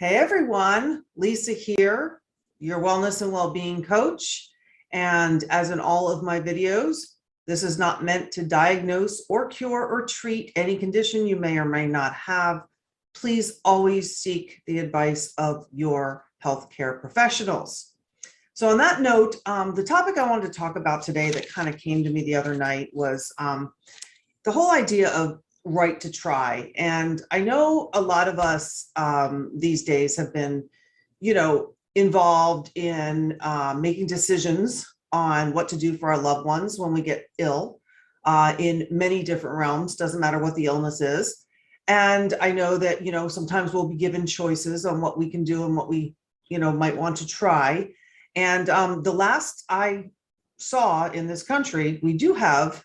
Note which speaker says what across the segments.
Speaker 1: Hey everyone, Lisa here, your wellness and well-being coach. And as in all of my videos, this is not meant to diagnose or cure or treat any condition you may or may not have. Please always seek the advice of your healthcare professionals. So on that note, the topic I wanted to talk about today that kind of came to me the other night was the whole idea of right to try. And I know a lot of us these days have been, involved in making decisions on what to do for our loved ones when we get ill in many different realms, doesn't matter what the illness is. And I know that, sometimes we'll be given choices on what we can do and what we, might want to try. And the last I saw in this country, we do have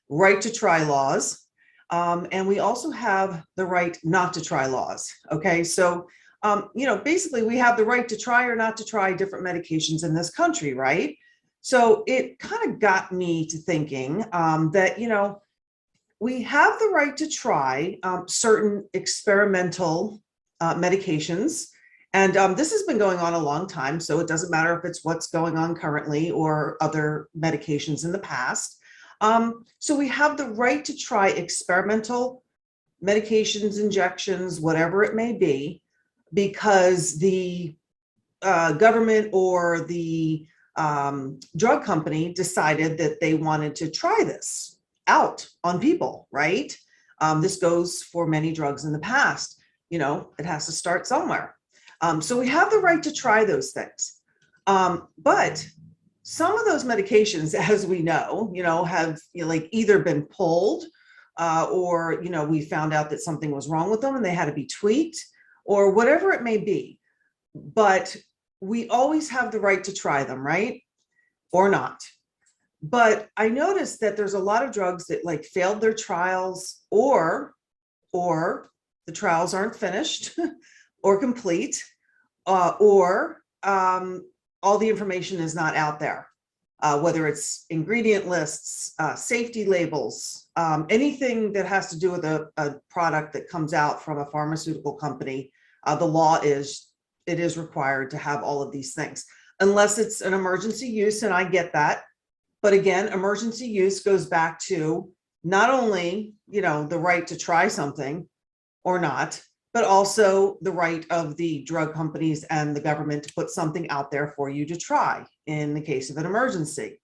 Speaker 1: right to try laws. And we also have the right not to try laws. Okay, so, basically we have the right to try or not to try different medications in this country, right? So it kind of got me to thinking that, we have the right to try certain experimental medications. And this has been going on a long time, so it doesn't matter if it's what's going on currently or other medications in the past. So we have the right to try experimental medications, injections, whatever it may be, because the government or the drug company decided that they wanted to try this out on people, right? This goes for many drugs in the past. It has to start somewhere. So we have the right to try those things. But some of those medications, as we know, have either been pulled or, we found out that something was wrong with them and they had to be tweaked or whatever it may be. But we always have the right to try them, right? Or not. But I noticed that there's a lot of drugs that failed their trials or the trials aren't finished or complete or all the information is not out there, whether it's ingredient lists, safety labels, anything that has to do with a product that comes out from a pharmaceutical company. The law is, it is required to have all of these things, unless it's an emergency use, and I get that. But again, emergency use goes back to not only, the right to try something or not, but also the right of the drug companies and the government to put something out there for you to try in the case of an emergency.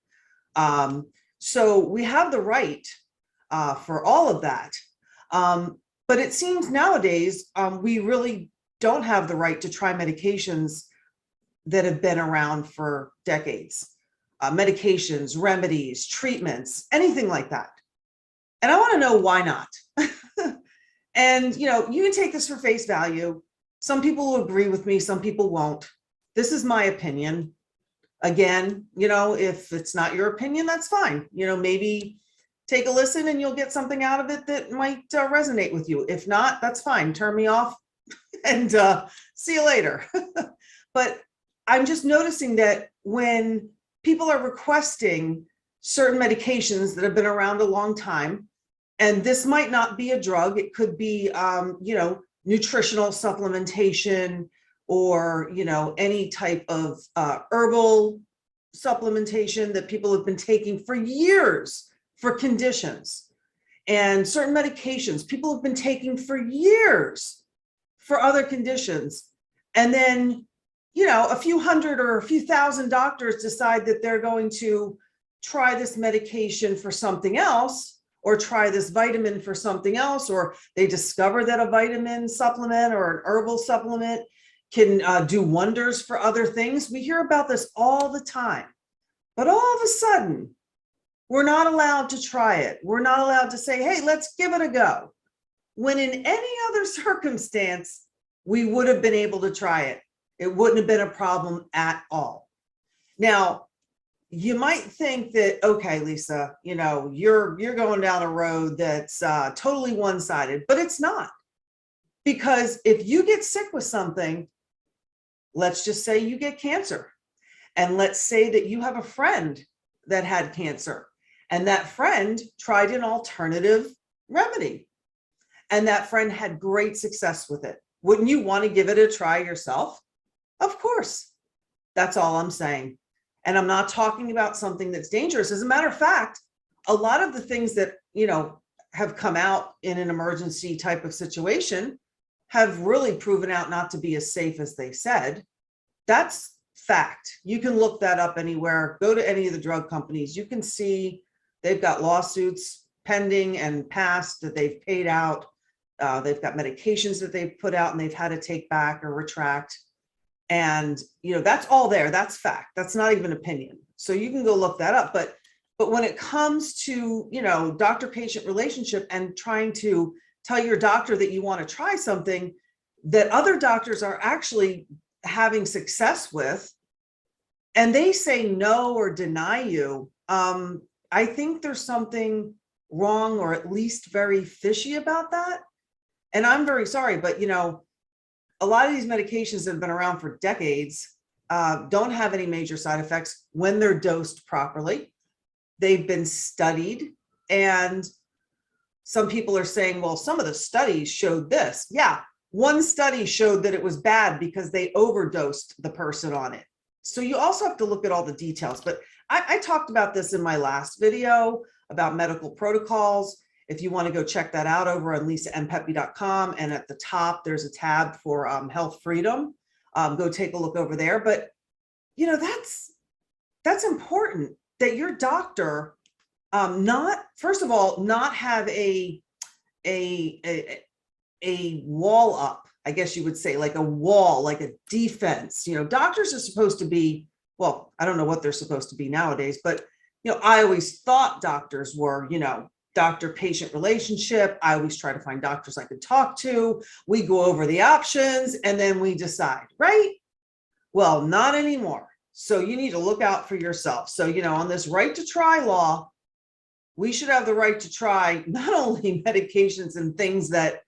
Speaker 1: So we have the right for all of that. But it seems nowadays we really don't have the right to try medications that have been around for decades. Medications, remedies, treatments, anything like that. And I want to know why not. And, you can take this for face value. Some people will agree with me, some people won't. This is my opinion. Again, if it's not your opinion, that's fine. Maybe take a listen and you'll get something out of it that might resonate with you. If not, that's fine. Turn me off and see you later. But I'm just noticing that when people are requesting certain medications that have been around a long time, and this might not be a drug, it could be, nutritional supplementation or, any type of herbal supplementation that people have been taking for years for conditions, and certain medications people have been taking for years for other conditions. And then, a few hundred or a few thousand doctors decide that they're going to try this medication for something else, or try this vitamin for something else, or they discover that a vitamin supplement or an herbal supplement can do wonders for other things. We hear about this all the time, but all of a sudden, we're not allowed to try it. We're not allowed to say, hey, let's give it a go. When in any other circumstance, we would have been able to try it. It wouldn't have been a problem at all. Now, you might think that, okay, Lisa, you're going down a road that's totally one-sided, but it's not. Because if you get sick with something, let's just say you get cancer, and let's say that you have a friend that had cancer, and that friend tried an alternative remedy, and that friend had great success with it. Wouldn't you want to give it a try yourself? Of course. That's all I'm saying. And I'm not talking about something that's dangerous. As a matter of fact, a lot of the things that, have come out in an emergency type of situation have really proven out not to be as safe as they said. That's fact. You can look that up anywhere. Go to any of the drug companies. You can see they've got lawsuits pending and passed that they've paid out. They've got medications that they've put out and they've had to take back or retract. And, that's all there. That's fact. That's not even opinion. So you can go look that up. But when it comes to, doctor-patient relationship and trying to tell your doctor that you want to try something that other doctors are actually having success with, and they say no or deny you, I think there's something wrong or at least very fishy about that. And I'm very sorry, but a lot of these medications that have been around for decades don't have any major side effects when they're dosed properly. They've been studied, and some people are saying, well, some of the studies showed this. Yeah, one study showed that it was bad because they overdosed the person on it. So you also have to look at all the details. But I talked about this in my last video about medical protocols. If you want to go check that out over on lisaandpepe.com, and at the top, there's a tab for health freedom. Go take a look over there. But, that's important that your doctor first of all, not have a wall up, I guess you would say, like a wall, like a defense. Doctors are supposed to be, well, I don't know what they're supposed to be nowadays, but, I always thought doctors were, doctor-patient relationship. I always try to find doctors I could talk to. We go over the options and then we decide, right? Well, not anymore. So you need to look out for yourself. So, on this right to try law, we should have the right to try not only medications and things that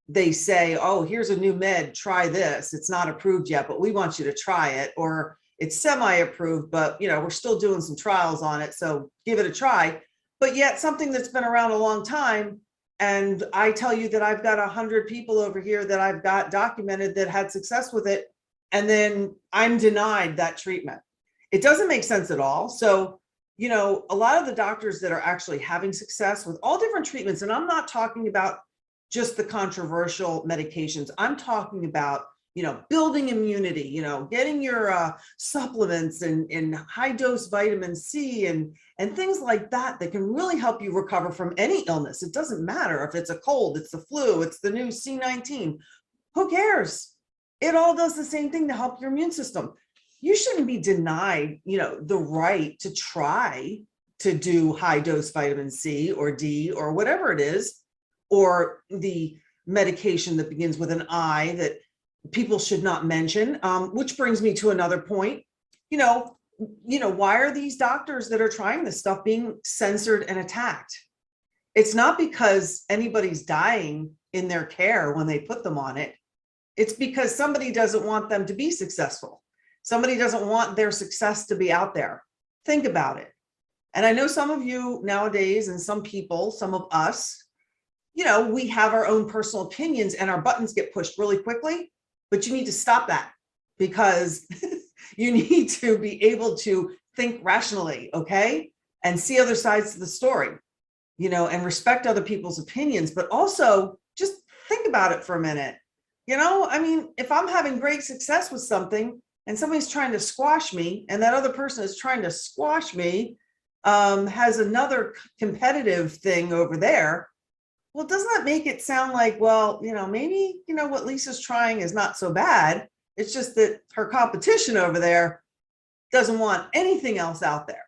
Speaker 1: they say, oh, here's a new med, try this. It's not approved yet, but we want you to try it. Or it's semi-approved, but, we're still doing some trials on it. So give it a try. But yet something that's been around a long time. And I tell you that I've got 100 people over here that I've got documented that had success with it. And then I'm denied that treatment. It doesn't make sense at all. So, a lot of the doctors that are actually having success with all different treatments, and I'm not talking about just the controversial medications. I'm talking about, building immunity, getting your supplements and high dose vitamin C and things like that can really help you recover from any illness. It doesn't matter if it's a cold, it's the flu, it's the new C19. Who cares? It all does the same thing to help your immune system. You shouldn't be denied, the right to try to do high dose vitamin C or D or whatever it is, or the medication that begins with an I that people should not mention, which brings me to another point. Why are these doctors that are trying this stuff being censored and attacked? It's not because anybody's dying in their care when they put them on it. It's because somebody doesn't want them to be successful. Somebody doesn't want their success to be out there. Think about it. And I know some of you nowadays, and some people, some of us, we have our own personal opinions and our buttons get pushed really quickly, but you need to stop that, because you need to be able to think rationally, okay? And see other sides of the story, and respect other people's opinions, but also just think about it for a minute. If I'm having great success with something and somebody's trying to squash me, and that other person is trying to squash me, has another competitive thing over there, well, doesn't that make it sound like, well, maybe, what Lisa's trying is not so bad. It's just that her competition over there doesn't want anything else out there,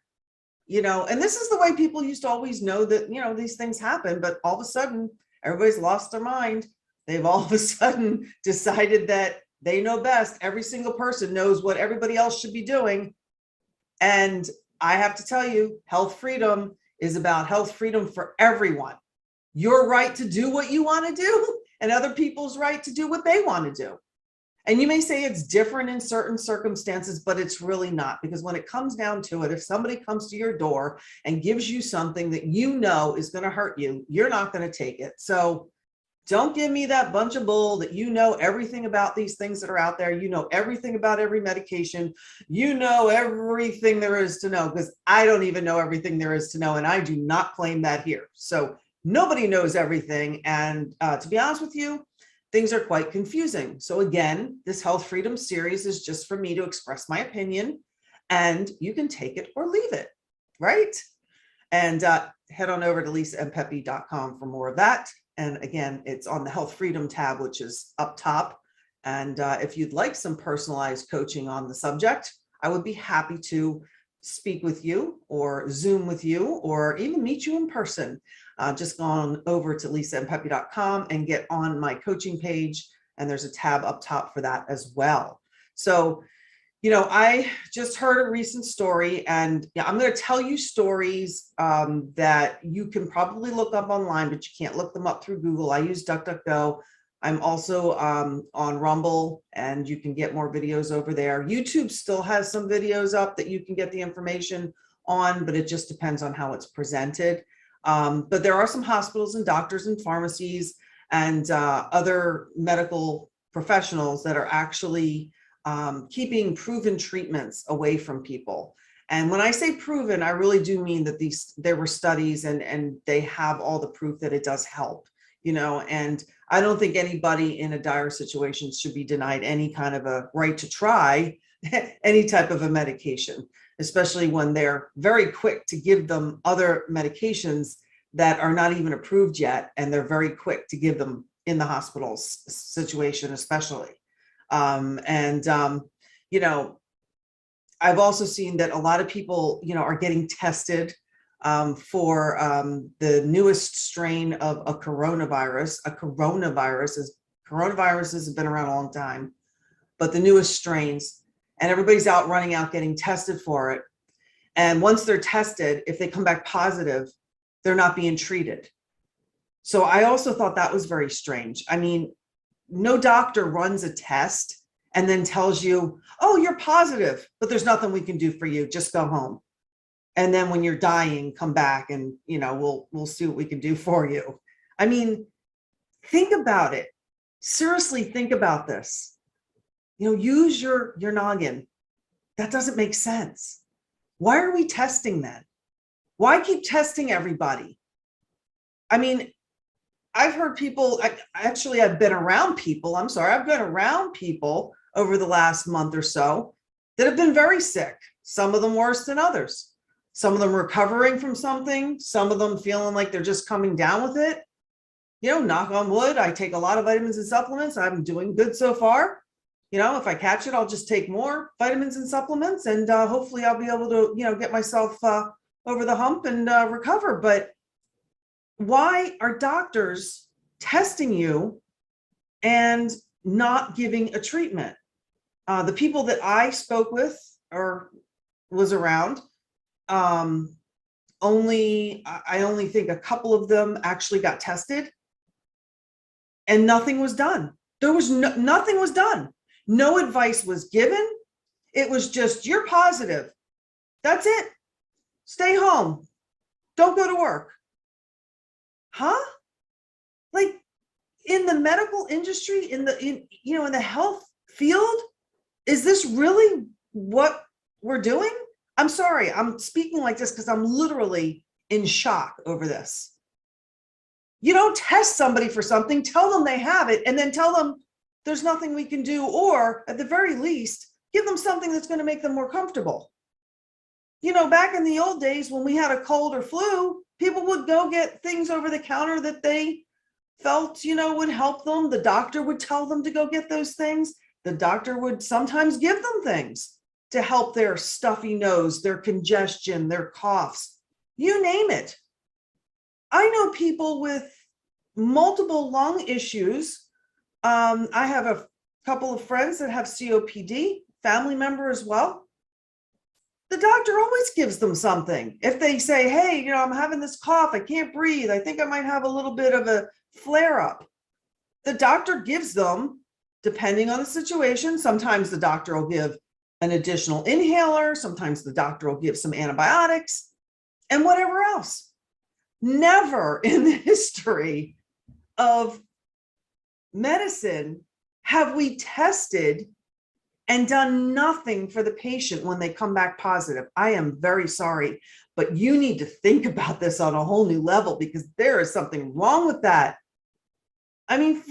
Speaker 1: and this is the way people used to always know that, these things happen, but all of a sudden everybody's lost their mind. They've all of a sudden decided that they know best. Every single person knows what everybody else should be doing. And I have to tell you, health freedom is about health freedom for everyone. Your right to do what you want to do and other people's right to do what they want to do. And you may say it's different in certain circumstances, but it's really not, because when it comes down to it, if somebody comes to your door and gives you something that is going to hurt you, you're not going to take it. So Don't give me that bunch of bull that you know everything about these things that are out there. You know everything about every medication. You know everything there is to know, because I don't even know everything there is to know. And I do not claim that here. So nobody knows everything. And to be honest with you, things are quite confusing. So again, this Health Freedom series is just for me to express my opinion, and you can take it or leave it, right? And head on over to lisaandpepe.com for more of that. And again, it's on the Health Freedom tab, which is up top. And if you'd like some personalized coaching on the subject, I would be happy to speak with you or Zoom with you or even meet you in person. Just go on over to lisaandpepe.com and get on my coaching page. And there's a tab up top for that as well. So, I just heard a recent story, and I'm going to tell you stories that you can probably look up online, but you can't look them up through Google. I use DuckDuckGo. I'm also on Rumble, and you can get more videos over there. YouTube still has some videos up that you can get the information on, but it just depends on how it's presented. But there are some hospitals and doctors and pharmacies and other medical professionals that are actually keeping proven treatments away from people. And when I say proven, I really do mean that there were studies and they have all the proof that it does help, and I don't think anybody in a dire situation should be denied any kind of a right to try any type of a medication, especially when they're very quick to give them other medications that are not even approved yet. And they're very quick to give them in the hospital situation, especially. I've also seen that a lot of people, are getting tested for the newest strain of a coronavirus. Coronaviruses have been around a long time, but the newest strains, and everybody's running out getting tested for it. And once they're tested, if they come back positive, they're not being treated. So I also thought that was very strange. I mean, no doctor runs a test and then tells you, oh, you're positive, but there's nothing we can do for you. Just go home. And then when you're dying, come back and, we'll see what we can do for you. I mean, think about it. Seriously, think about this. Use your noggin. That doesn't make sense. Why are we testing then? Why keep testing everybody? I mean, I've heard people, I've been around people, I've been around people over the last month or so that have been very sick, some of them worse than others, some of them recovering from something, some of them feeling like they're just coming down with it. Knock on wood, I take a lot of vitamins and supplements. I'm doing good so far. If I catch it, I'll just take more vitamins and supplements, and hopefully I'll be able to, get myself over the hump and recover. But why are doctors testing you and not giving a treatment? The people that I spoke with or was around, I only think a couple of them actually got tested, and nothing was done. Nothing was done. No advice was given. It was just, you're positive. That's it. Stay home. Don't go to work. Huh? Like, in the medical industry, in the health field, is this really what we're doing? I'm sorry, I'm speaking like this because I'm literally in shock over this. You don't test somebody for something, tell them they have it, and then tell them there's nothing we can do, or at the very least, give them something that's going to make them more comfortable. Back in the old days when we had a cold or flu, people would go get things over the counter that they felt, would help them. The doctor would tell them to go get those things. The doctor would sometimes give them things to help their stuffy nose, their congestion, their coughs, you name it. I know people with multiple lung issues. I have a couple of friends that have COPD, family member as well. The doctor always gives them something. If they say, hey, I'm having this cough, I can't breathe, I think I might have a little bit of a flare up. The doctor gives them, depending on the situation, sometimes the doctor will give an additional inhaler, sometimes the doctor will give some antibiotics and whatever else. Never in the history of medicine have we tested and done nothing for the patient when they come back positive? I am very sorry, but you need to think about this on a whole new level, because there is something wrong with that. I mean,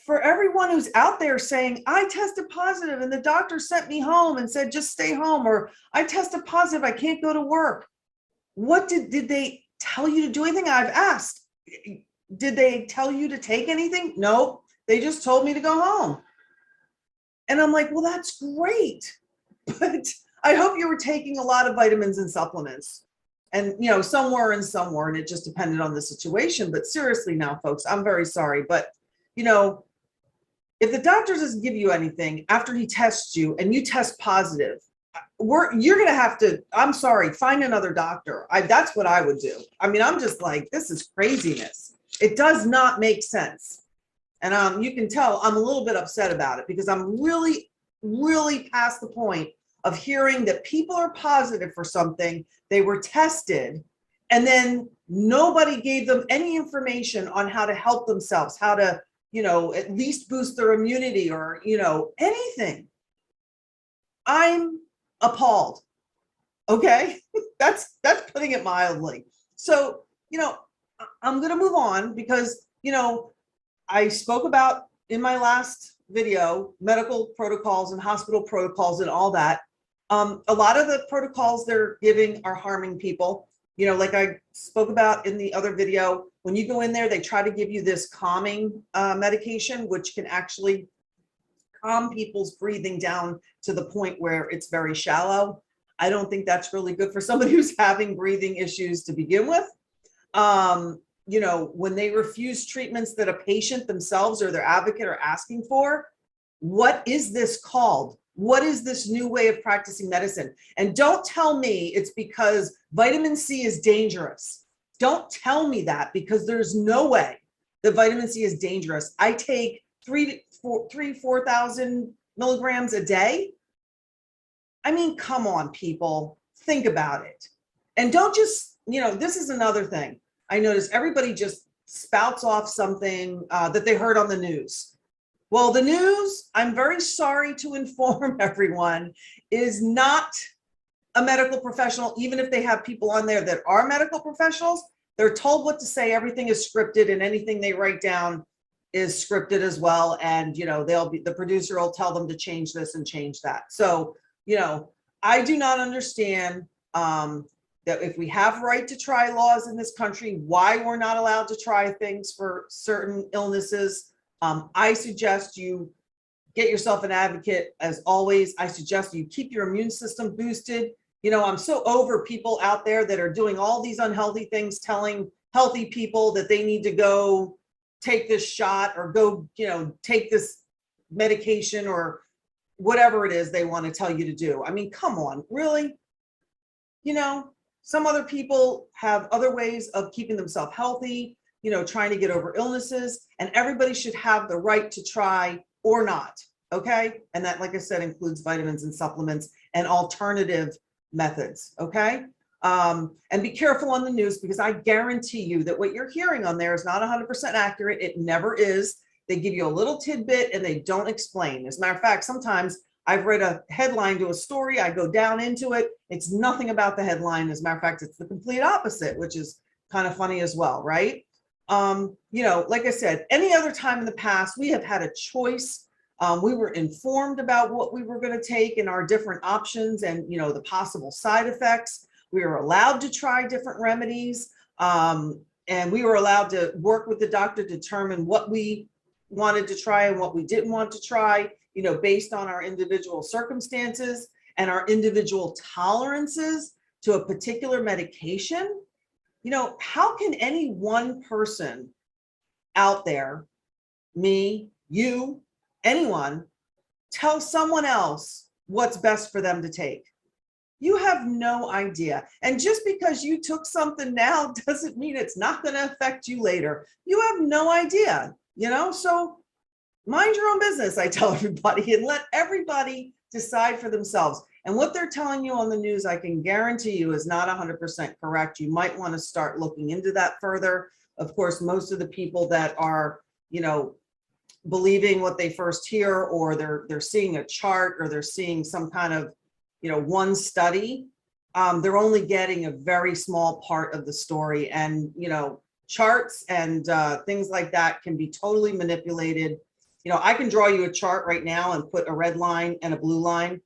Speaker 1: for everyone who's out there saying, I tested positive and the doctor sent me home and said, just stay home, or I tested positive, I can't go to work. What did they tell you to do anything? I've asked, did they tell you to take anything? No, they just told me to go home. And I'm like, well, that's great, but I hope you were taking a lot of vitamins and supplements. And, you know, some were and some weren't. It just depended on the situation. But seriously now, folks, I'm very sorry. But, you know, if the doctor doesn't give you anything after he tests you and you test positive, you're going to have to, I'm sorry, find another doctor. That's what I would do. I mean, I'm just like, this is craziness. It does not make sense. And you can tell I'm a little bit upset about it, because I'm really, really past the point of hearing that people are positive for something, they were tested, and then nobody gave them any information on how to help themselves, how to, you know, at least boost their immunity, or, you know, anything. I'm appalled. Okay. That's putting it mildly. So, you know, I'm going to move on, because, you know, I spoke about in my last video, medical protocols and hospital protocols and all that. A lot of the protocols they're giving are harming people. You know, like I spoke about in the other video, when you go in there, they try to give you this calming medication, which can actually calm people's breathing down to the point where it's very shallow. I don't think that's really good for somebody who's having breathing issues to begin with. You know, when they refuse treatments that a patient themselves or their advocate are asking for, what is this called? What is this new way of practicing medicine? And don't tell me it's because vitamin C is dangerous. Don't tell me that, because there's no way that vitamin C is dangerous. I take 4,000 milligrams a day. I mean, come on, people, think about it. And don't just, you know, this is another thing. I notice everybody just spouts off something that they heard on the news. Well, the news, I'm very sorry to inform everyone, is not a medical professional. Even if they have people on there that are medical professionals, they're told what to say. Everything is scripted, and anything they write down is scripted as well. And, you know, the producer will tell them to change this and change that. So, you know, I do not understand that if we have right to try laws in this country, why we're not allowed to try things for certain illnesses. I suggest you get yourself an advocate. As always, I suggest you keep your immune system boosted. You know, I'm so over people out there that are doing all these unhealthy things, telling healthy people that they need to go take this shot or go, you know, take this medication or whatever it is they want to tell you to do. I mean, come on, really? You know, some other people have other ways of keeping themselves healthy, you know, trying to get over illnesses, and everybody should have the right to try or not. Okay. And that, like I said, includes vitamins and supplements and alternative methods. Okay. And be careful on the news, because I guarantee you that what you're hearing on there is not 100% accurate. It never is. They give you a little tidbit and they don't explain. As a matter of fact, sometimes I've read a headline to a story, I go down into it, it's nothing about the headline. As a matter of fact, it's the complete opposite, which is kind of funny as well, right? You know, like I said, any other time in the past, we have had a choice. We were informed about what we were going to take and our different options and, you know, the possible side effects. We were allowed to try different remedies, and we were allowed to work with the doctor to determine what we wanted to try and what we didn't want to try, you know, based on our individual circumstances and our individual tolerances to a particular medication. You know, how can any one person out there, me, you, anyone, tell someone else what's best for them to take? You have no idea. And just because you took something now doesn't mean it's not going to affect you later. You have no idea, you know? So mind your own business, I tell everybody, and let everybody decide for themselves. And what they're telling you on the news, I can guarantee you, is not 100% correct. You might want to start looking into that further. Of course, most of the people that are, you know, believing what they first hear, or they're seeing a chart, or they're seeing some kind of, one study. They're only getting a very small part of the story. And, charts and things like that can be totally manipulated. I can draw you a chart right now and put a red line and a blue line,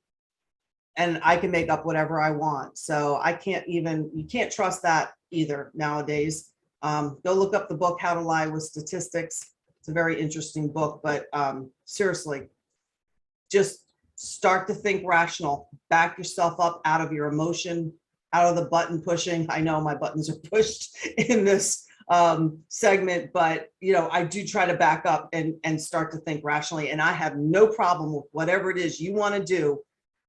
Speaker 1: and I can make up whatever I want. So you can't trust that either nowadays. Go look up the book, How to Lie with Statistics. It's a very interesting book, but seriously, just start to think rational, back yourself up out of your emotion, out of the button pushing. I know my buttons are pushed in this segment, but I do try to back up and start to think rationally. And I have no problem with whatever it is you want to do,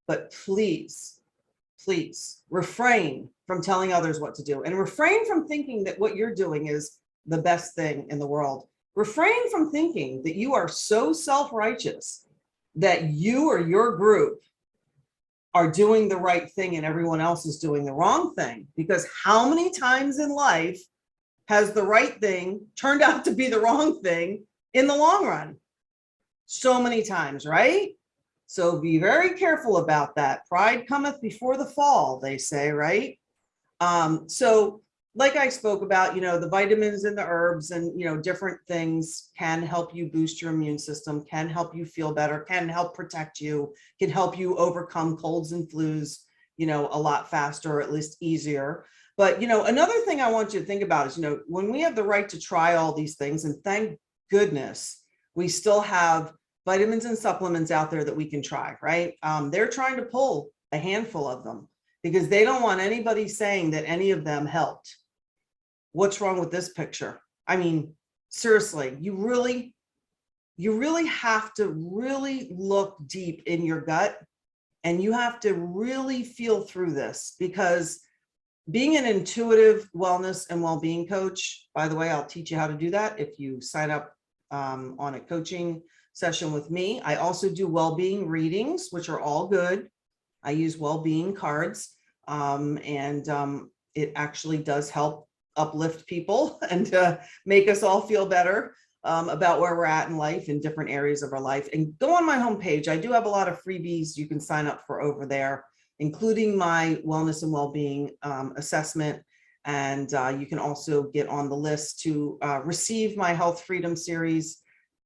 Speaker 1: but please refrain from telling others what to do, and refrain from thinking that what you're doing is the best thing in the world. Refrain from thinking that you are so self-righteous that you or your group are doing the right thing and everyone else is doing the wrong thing. Because how many times in life has the right thing turned out to be the wrong thing in the long run? So many times, right? So be very careful about that. Pride cometh before the fall, they say, right? So like I spoke about, the vitamins and the herbs and, different things can help you boost your immune system, can help you feel better, can help protect you, can help you overcome colds and flus, a lot faster, or at least easier. But, another thing I want you to think about is, when we have the right to try all these things, and thank goodness we still have vitamins and supplements out there that we can try, right? They're trying to pull a handful of them because they don't want anybody saying that any of them helped. What's wrong with this picture? I mean, seriously, you really have to really look deep in your gut, and you have to really feel through this, because being an intuitive wellness and well-being coach, by the way, I'll teach you how to do that if you sign up on a coaching session with me. I also do well-being readings, which are all good. I use well-being cards, and it actually does help uplift people and make us all feel better about where we're at in life, in different areas of our life. And go on my homepage. I do have a lot of freebies you can sign up for over there, including my wellness and well-being assessment. And you can also get on the list to receive my Health Freedom Series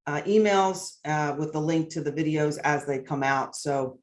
Speaker 1: emails with the link to the videos as they come out. So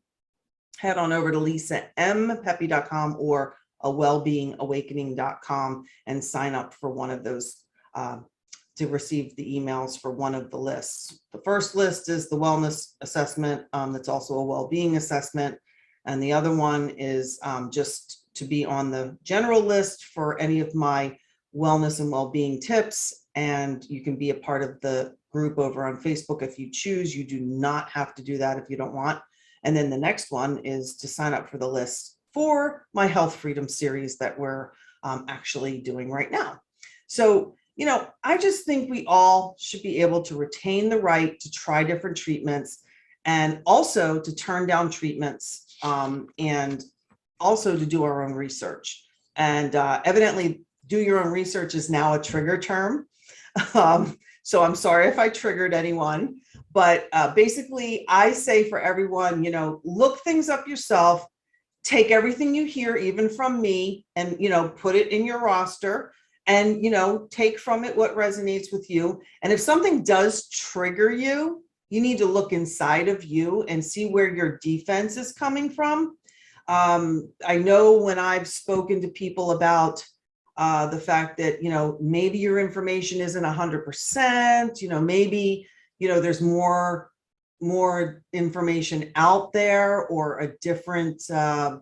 Speaker 1: head on over to lisampepe.com or wellbeingawakening.com and sign up for one of those to receive the emails for one of the lists. The first list is the wellness assessment. That's also a well-being assessment. And the other one is just to be on the general list for any of my wellness and well-being tips. And you can be a part of the group over on Facebook if you choose. You do not have to do that if you don't want. And then the next one is to sign up for the list for my Health Freedom Series that we're actually doing right now. So, I just think we all should be able to retain the right to try different treatments, and also to turn down treatments, and also to do our own research. And evidently, do your own research is now a trigger term. So I'm sorry if I triggered anyone, but basically I say for everyone, look things up yourself, take everything you hear, even from me, and, put it in your roster, and, take from it what resonates with you. And if something does trigger you, you need to look inside of you and see where your defense is coming from. I know when I've spoken to people about the fact that, maybe your information isn't 100%, maybe, there's more information out there, or a different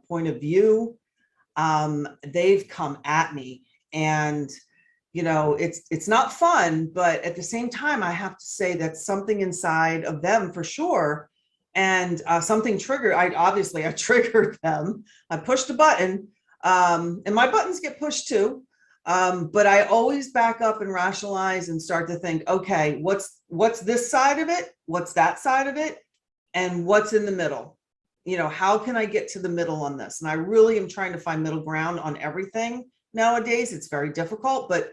Speaker 1: point of view. They've come at me, and, it's not fun, but at the same time, I have to say that something inside of them for sure. And something triggered, I triggered them. I pushed a button, and my buttons get pushed too. But I always back up and rationalize and start to think, okay, what's this side of it? What's that side of it? And what's in the middle? How can I get to the middle on this? And I really am trying to find middle ground on everything nowadays. It's very difficult, but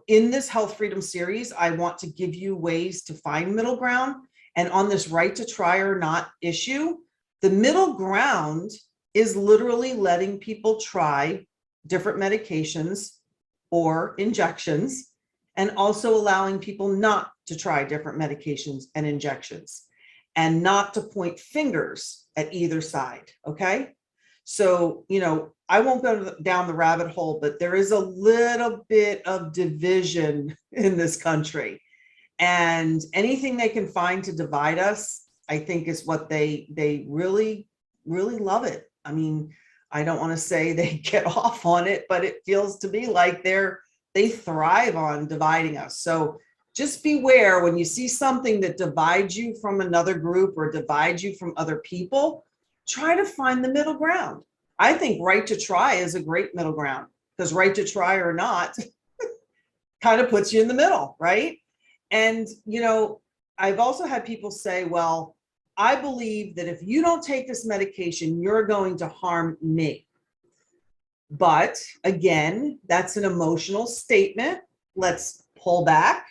Speaker 1: in this health freedom series, I want to give you ways to find middle ground. And on this right to try or not issue, the middle ground is literally letting people try different medications or injections, and also allowing people not to try different medications and injections, and not to point fingers at either side. Okay. So, I won't go down the rabbit hole, but there is a little bit of division in this country. And anything they can find to divide us, I think is what they really, really love it. I mean, I don't want to say they get off on it, but it feels to me like they thrive on dividing us. So just beware when you see something that divides you from another group or divides you from other people, try to find the middle ground. I think right to try is a great middle ground, because right to try or not kind of puts you in the middle, right? And, I've also had people say, well, I believe that if you don't take this medication, you're going to harm me. But again, that's an emotional statement. Let's pull back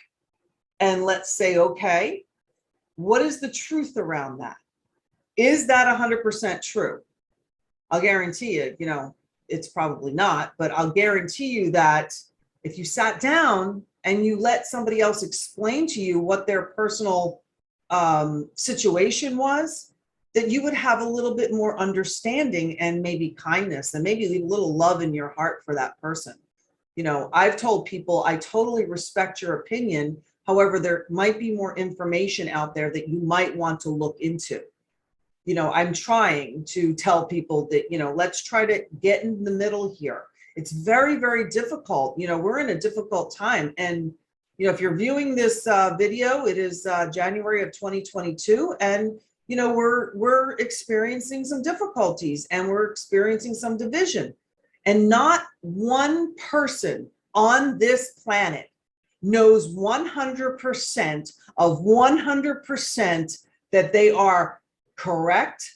Speaker 1: and let's say, okay, what is the truth around that? Is that 100% true? I'll guarantee you, it's probably not, but I'll guarantee you that if you sat down and you let somebody else explain to you what their personal situation was, that you would have a little bit more understanding and maybe kindness, and maybe leave a little love in your heart for that person. I've told people, I totally respect your opinion. However, there might be more information out there that you might want to look into. I'm trying to tell people that, let's try to get in the middle here. It's very, very difficult. We're in a difficult time. And, if you're viewing this video, it is January of 2022. And, we're experiencing some difficulties, and we're experiencing some division. And not one person on this planet knows 100% of 100% that they are correct.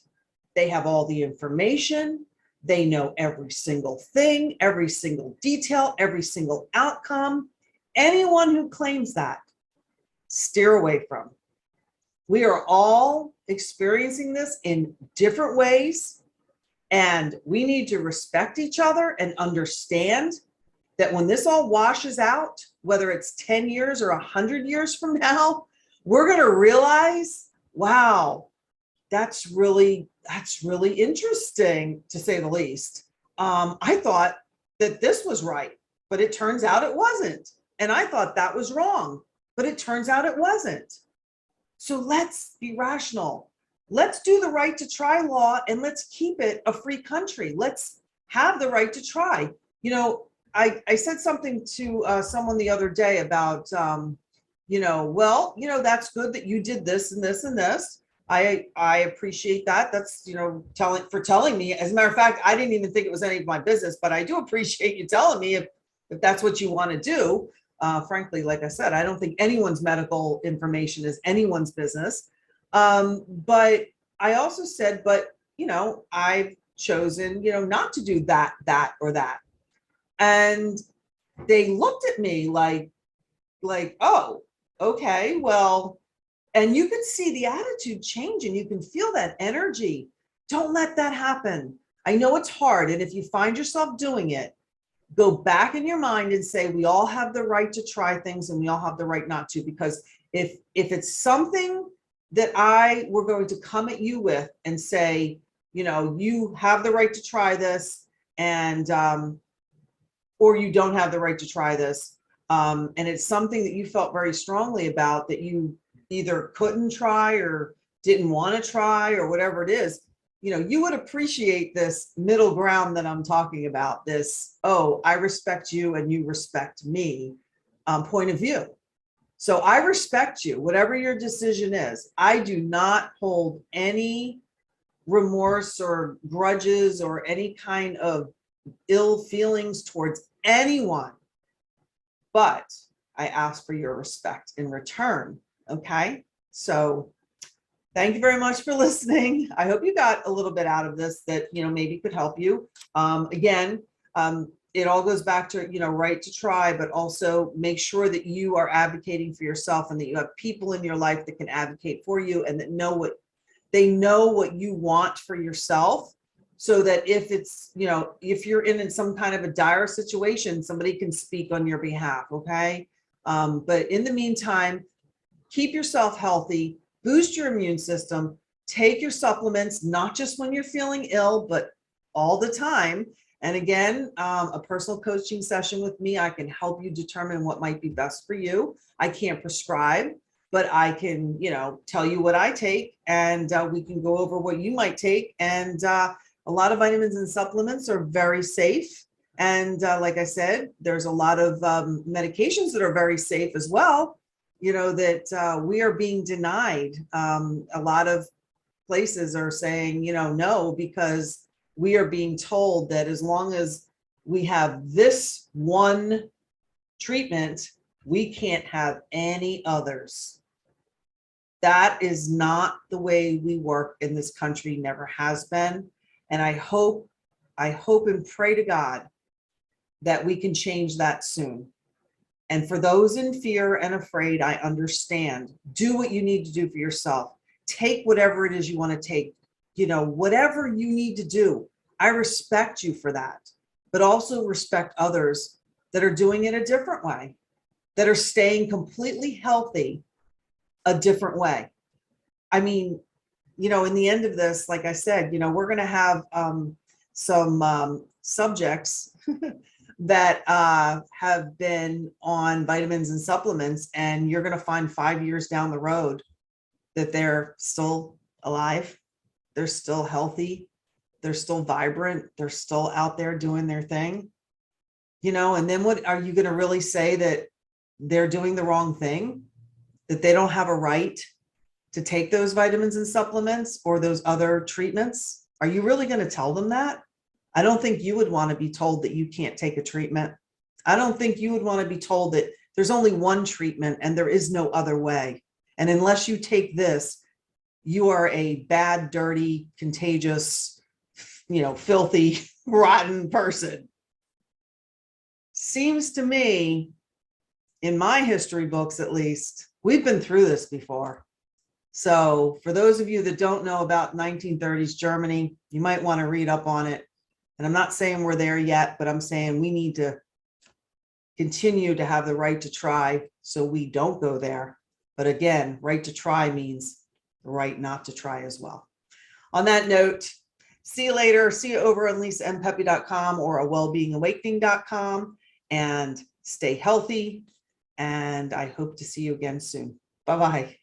Speaker 1: They have all the information. They know every single thing, every single detail, every single outcome. Anyone who claims that, steer away from. We are all experiencing this in different ways, and we need to respect each other and understand that when this all washes out, whether it's 10 years or 100 years from now, we're going to realize, wow, that's really interesting, to say the least. I thought that this was right, but it turns out it wasn't. And I thought that was wrong, but it turns out it wasn't. So let's be rational. Let's do the right to try law, and let's keep it a free country. Let's have the right to try. I said something to someone the other day about, that's good that you did this and this and this. I appreciate that. That's, telling me. As a matter of fact, I didn't even think it was any of my business, but I do appreciate you telling me if that's what you want to do. Frankly, like I said, I don't think anyone's medical information is anyone's business. But I also said, I've chosen, not to do that, or that. And they looked at me like, oh, okay, well, and you can see the attitude change, and you can feel that energy. Don't let that happen. I know it's hard. And if you find yourself doing it, go back in your mind and say, we all have the right to try things, and we all have the right not to. Because if it's something that I were going to come at you with and say, you have the right to try this, and or you don't have the right to try this, and it's something that you felt very strongly about, that you either couldn't try or didn't want to try, or whatever it is, you would appreciate this middle ground that I'm talking about, this, oh, I respect you and you respect me point of view. So I respect you, whatever your decision is. I do not hold any remorse or grudges or any kind of ill feelings towards anyone, but I ask for your respect in return. Okay. So thank you very much for listening. I hope you got a little bit out of this that, maybe could help you. Again, it all goes back to, right to try, but also make sure that you are advocating for yourself and that you have people in your life that can advocate for you and that know what you want for yourself. So that if it's, if you're in some kind of a dire situation, somebody can speak on your behalf. Okay. But in the meantime, keep yourself healthy, boost your immune system, take your supplements, not just when you're feeling ill, but all the time. And again, a personal coaching session with me, I can help you determine what might be best for you. I can't prescribe, but I can, tell you what I take, and we can go over what you might take. And a lot of vitamins and supplements are very safe. And like I said, there's a lot of medications that are very safe as well, that we are being denied. A lot of places are saying, no, because we are being told that as long as we have this one treatment, we can't have any others. That is not the way we work in this country, never has been. And I hope and pray to God that we can change that soon. And for those in fear and afraid, I understand. Do what you need to do for yourself. Take whatever it is you want to take, whatever you need to do. I respect you for that, but also respect others that are doing it a different way, that are staying completely healthy a different way. I mean, in the end of this, like I said, we're going to have some subjects that have been on vitamins and supplements, and you're going to find 5 years down the road that they're still alive, they're still healthy, they're still vibrant, they're still out there doing their thing, and then what are you going to really say? That they're doing the wrong thing, that they don't have a right to take those vitamins and supplements or those other treatments? Are you really going to tell them that? I don't think you would want to be told that you can't take a treatment. I don't think you would want to be told that there's only one treatment and there is no other way. And unless you take this, you are a bad, dirty, contagious, filthy, rotten person. Seems to me, in my history books at least, we've been through this before. So for those of you that don't know about 1930s Germany, you might want to read up on it. And I'm not saying we're there yet, but I'm saying we need to continue to have the right to try so we don't go there. But again, right to try means the right not to try as well. On that note, see you later. See you over on lisambpepe.com or awellbeingawakening.com, and stay healthy. And I hope to see you again soon. Bye-bye.